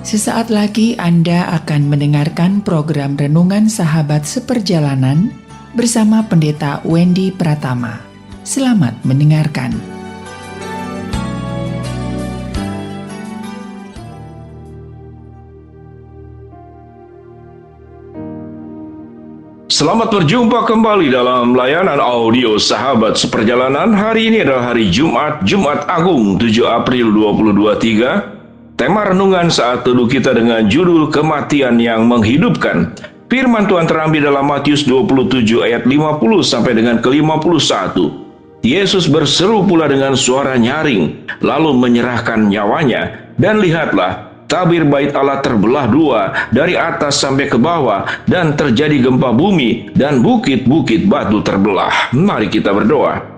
Sesaat lagi Anda akan mendengarkan program Renungan Sahabat Seperjalanan bersama Pendeta Wendy Pratama. Selamat mendengarkan. Selamat berjumpa kembali dalam layanan audio Sahabat Seperjalanan. Hari ini adalah hari Jumat Agung 7 April 2023. Tema renungan saat teduh kita dengan judul Kematian yang Menghidupkan. Firman Tuhan terambil dalam Matius 27 ayat 50 sampai dengan ke-51. Yesus berseru pula dengan suara nyaring, lalu menyerahkan nyawanya. Dan lihatlah, tabir bait Allah terbelah dua, dari atas sampai ke bawah, dan terjadi gempa bumi, dan bukit-bukit batu terbelah. Mari kita berdoa.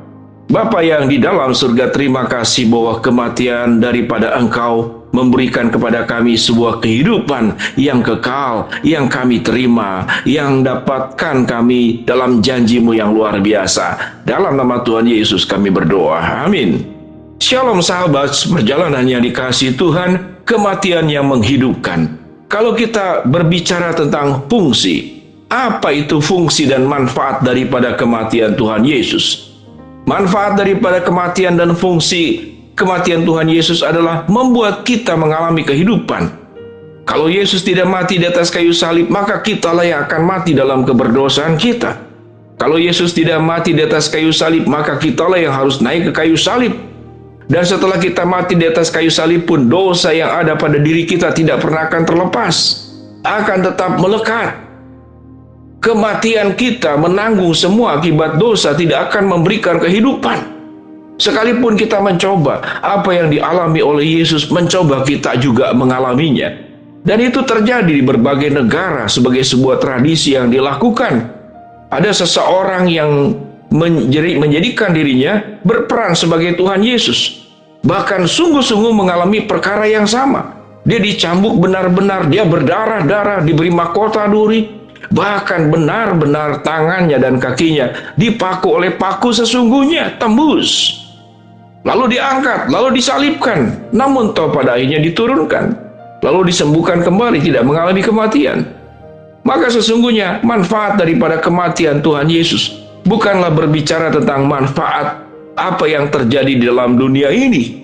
Bapa yang di dalam surga, terima kasih bahwa kematian daripada Engkau memberikan kepada kami sebuah kehidupan yang kekal, yang kami terima, yang dapatkan kami dalam janji-Mu yang luar biasa. Dalam nama Tuhan Yesus kami berdoa. Amin. Shalom sahabat seperjalanan yang dikasihi Tuhan, kematian yang menghidupkan. Kalau kita berbicara tentang fungsi, apa itu fungsi dan manfaat daripada kematian Tuhan Yesus? Manfaat daripada kematian dan fungsi kematian Tuhan Yesus adalah membuat kita mengalami kehidupan. Kalau Yesus tidak mati di atas kayu salib, maka kitalah yang akan mati dalam keberdosaan kita. Kalau Yesus tidak mati di atas kayu salib, maka kitalah yang harus naik ke kayu salib. Dan setelah kita mati di atas kayu salib pun, dosa yang ada pada diri kita tidak pernah akan terlepas, akan tetap melekat. Kematian kita menanggung semua akibat dosa tidak akan memberikan kehidupan. Sekalipun kita mencoba, apa yang dialami oleh Yesus mencoba kita juga mengalaminya. Dan itu terjadi di berbagai negara sebagai sebuah tradisi yang dilakukan. Ada seseorang yang menjadikan dirinya berperan sebagai Tuhan Yesus. Bahkan sungguh-sungguh mengalami perkara yang sama. Dia dicambuk benar-benar, dia berdarah-darah, diberi mahkota duri. Bahkan benar-benar tangannya dan kakinya dipaku oleh paku sesungguhnya, tembus. Lalu diangkat, lalu disalibkan, namun toh pada akhirnya diturunkan, lalu disembuhkan kembali, tidak mengalami kematian. Maka sesungguhnya manfaat daripada kematian Tuhan Yesus bukanlah berbicara tentang manfaat apa yang terjadi di dalam dunia ini,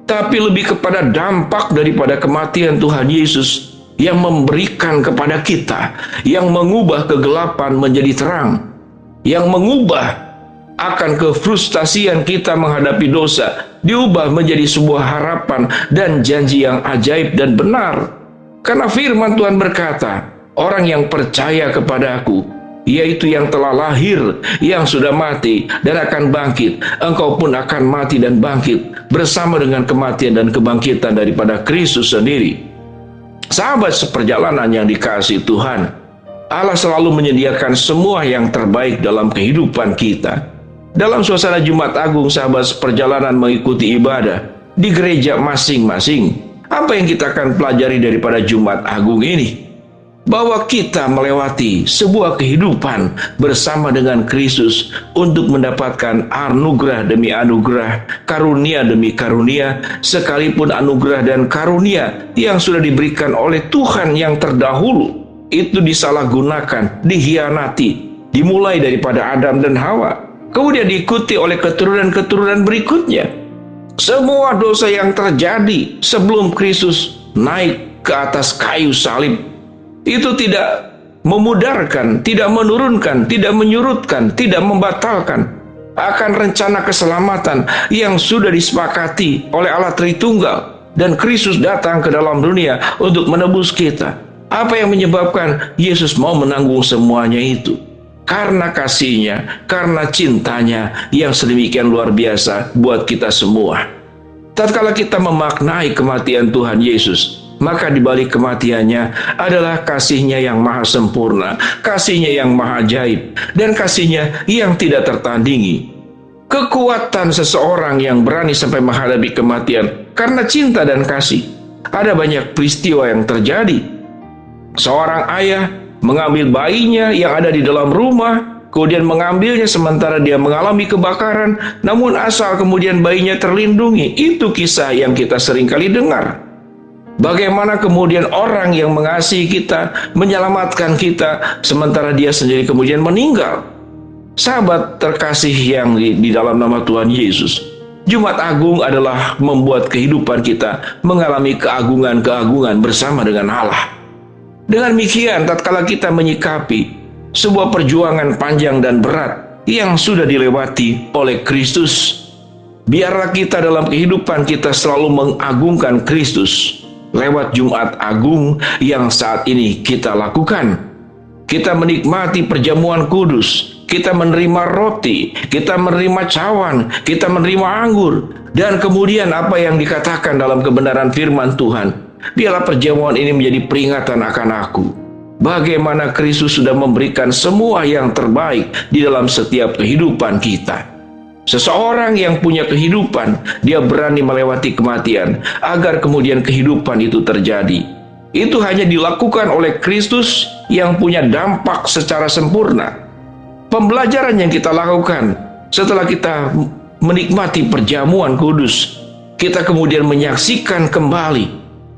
tapi lebih kepada dampak daripada kematian Tuhan Yesus yang memberikan kepada kita, yang mengubah kegelapan menjadi terang, yang mengubah akan kefrustasian kita menghadapi dosa, diubah menjadi sebuah harapan dan janji yang ajaib dan benar. Karena firman Tuhan berkata, orang yang percaya kepada Aku, yaitu yang telah lahir, yang sudah mati dan akan bangkit, engkau pun akan mati dan bangkit bersama dengan kematian dan kebangkitan daripada Kristus sendiri. Sahabat seperjalanan yang dikasihi Tuhan, Allah selalu menyediakan semua yang terbaik dalam kehidupan kita. Dalam suasana Jumat Agung, sahabat seperjalanan mengikuti ibadah di gereja masing-masing. Apa yang kita akan pelajari daripada Jumat Agung ini? Bahwa kita melewati sebuah kehidupan bersama dengan Kristus untuk mendapatkan anugerah demi anugerah, karunia demi karunia, sekalipun anugerah dan karunia yang sudah diberikan oleh Tuhan yang terdahulu itu disalahgunakan, dihianati, dimulai daripada Adam dan Hawa, kemudian diikuti oleh keturunan-keturunan berikutnya. Semua dosa yang terjadi sebelum Kristus naik ke atas kayu salib itu tidak memudarkan, tidak menurunkan, tidak menyurutkan, tidak membatalkan akan rencana keselamatan yang sudah disepakati oleh Allah Tritunggal, dan Kristus datang ke dalam dunia untuk menebus kita. Apa yang menyebabkan Yesus mau menanggung semuanya itu? Karena kasih-Nya, karena cintanya yang sedemikian luar biasa buat kita semua. Tatkala kita memaknai kematian Tuhan Yesus, maka di balik kematiannya adalah kasih-Nya yang maha sempurna, kasih-Nya yang maha ajaib, dan kasih-Nya yang tidak tertandingi. Kekuatan seseorang yang berani sampai menghadapi kematian karena cinta dan kasih. Ada banyak peristiwa yang terjadi. Seorang ayah mengambil bayinya yang ada di dalam rumah, kemudian mengambilnya sementara dia mengalami kebakaran, namun asal kemudian bayinya terlindungi. Itu kisah yang kita sering kali dengar. Bagaimana kemudian orang yang mengasihi kita, menyelamatkan kita, sementara dia sendiri kemudian meninggal. Sahabat terkasih yang di dalam nama Tuhan Yesus, Jumat Agung adalah membuat kehidupan kita mengalami keagungan-keagungan bersama dengan Allah. Dengan demikian, tatkala kita menyikapi sebuah perjuangan panjang dan berat yang sudah dilewati oleh Kristus, biarlah kita dalam kehidupan kita selalu mengagungkan Kristus lewat Jumat Agung yang saat ini kita lakukan. Kita menikmati perjamuan kudus, kita menerima roti, kita menerima cawan, kita menerima anggur, dan kemudian apa yang dikatakan dalam kebenaran firman Tuhan, biarlah perjamuan ini menjadi peringatan akan aku, bagaimana Kristus sudah memberikan semua yang terbaik di dalam setiap kehidupan kita. Seseorang yang punya kehidupan, dia berani melewati kematian agar kemudian kehidupan itu terjadi. Itu hanya dilakukan oleh Kristus yang punya dampak secara sempurna. Pembelajaran yang kita lakukan setelah kita menikmati perjamuan kudus, kita kemudian menyaksikan kembali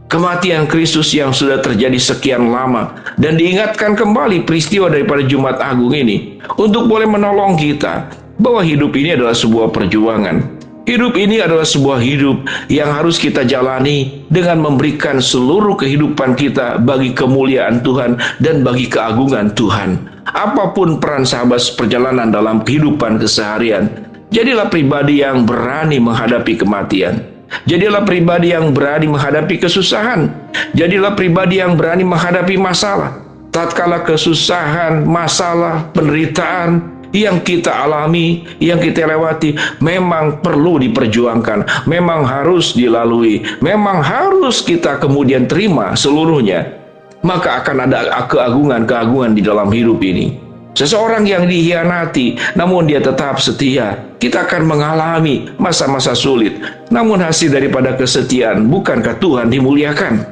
kematian Kristus yang sudah terjadi sekian lama, dan diingatkan kembali peristiwa daripada Jumat Agung ini untuk boleh menolong kita bahwa hidup ini adalah sebuah perjuangan. Hidup ini adalah sebuah hidup yang harus kita jalani dengan memberikan seluruh kehidupan kita bagi kemuliaan Tuhan dan bagi keagungan Tuhan. Apapun peran sahabat seperjalanan dalam kehidupan keseharian, jadilah pribadi yang berani menghadapi kematian. Jadilah pribadi yang berani menghadapi kesusahan. Jadilah pribadi yang berani menghadapi masalah. Tatkala kesusahan, masalah, penderitaan yang kita alami, yang kita lewati, memang perlu diperjuangkan, memang harus dilalui, memang harus kita kemudian terima seluruhnya. Maka akan ada keagungan-keagungan di dalam hidup ini. Seseorang yang dikhianati, namun dia tetap setia, kita akan mengalami masa-masa sulit. Namun hasil daripada kesetiaan, bukankah Tuhan dimuliakan?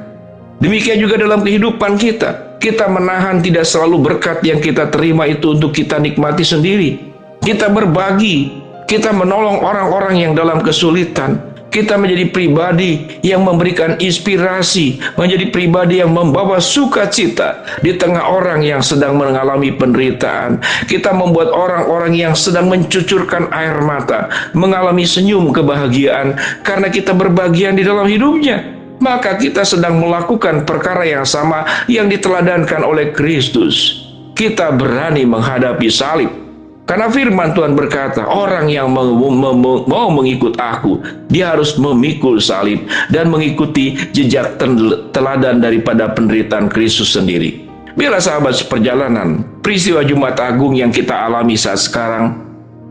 Demikian juga dalam kehidupan kita. Kita menahan tidak selalu berkat yang kita terima itu untuk kita nikmati sendiri. Kita berbagi, kita menolong orang-orang yang dalam kesulitan. Kita menjadi pribadi yang memberikan inspirasi, menjadi pribadi yang membawa sukacita di tengah orang yang sedang mengalami penderitaan. Kita membuat orang-orang yang sedang mencucurkan air mata mengalami senyum kebahagiaan karena kita berbagian di dalam hidupnya. Maka kita sedang melakukan perkara yang sama yang diteladankan oleh Kristus. Kita berani menghadapi salib. Karena firman Tuhan berkata, orang yang mau mengikut aku, dia harus memikul salib dan mengikuti jejak teladan daripada penderitaan Kristus sendiri. Biarlah sahabat seperjalanan, peristiwa Jumat Agung yang kita alami saat sekarang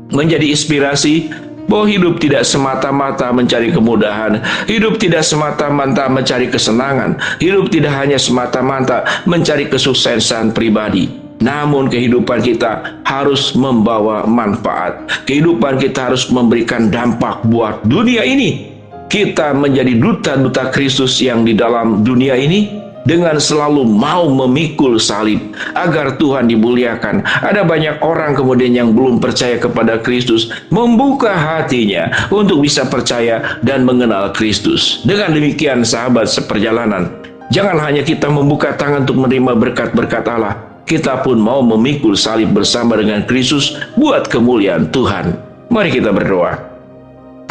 menjadi inspirasi bahwa hidup tidak semata-mata mencari kemudahan, hidup tidak semata-mata mencari kesenangan, hidup tidak hanya semata-mata mencari kesuksesan pribadi. Namun kehidupan kita harus membawa manfaat. Kehidupan kita harus memberikan dampak buat dunia ini. Kita menjadi duta-duta Kristus yang di dalam dunia ini dengan selalu mau memikul salib agar Tuhan dimuliakan. Ada banyak orang kemudian yang belum percaya kepada Kristus, membuka hatinya untuk bisa percaya dan mengenal Kristus. Dengan demikian sahabat seperjalanan, jangan hanya kita membuka tangan untuk menerima berkat-berkat Allah, kita pun mau memikul salib bersama dengan Kristus buat kemuliaan Tuhan. Mari kita berdoa.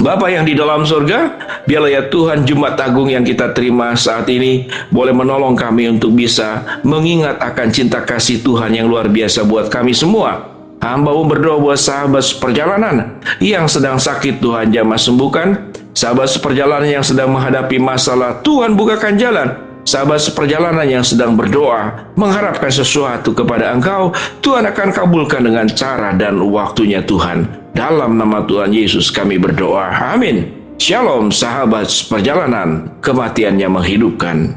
Bapa yang di dalam surga, biarlah ya Tuhan Jumat Agung yang kita terima saat ini boleh menolong kami untuk bisa mengingat akan cinta kasih Tuhan yang luar biasa buat kami semua. Hamba-Mu berdoa buat sahabat seperjalanan yang sedang sakit, Tuhan jamah sembuhkan. Sahabat seperjalanan yang sedang menghadapi masalah, Tuhan bukakan jalan. Sahabat seperjalanan yang sedang berdoa, mengharapkan sesuatu kepada Engkau, Tuhan akan kabulkan dengan cara dan waktunya Tuhan. Dalam nama Tuhan Yesus kami berdoa. Amin. Shalom sahabat seperjalanan, kematiannya menghidupkan.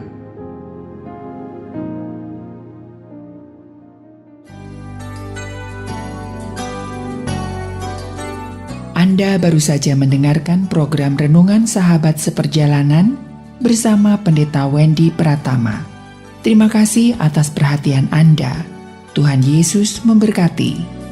Anda baru saja mendengarkan program Renungan Sahabat Seperjalanan bersama Pendeta Wendy Pratama. Terima kasih atas perhatian Anda. Tuhan Yesus memberkati.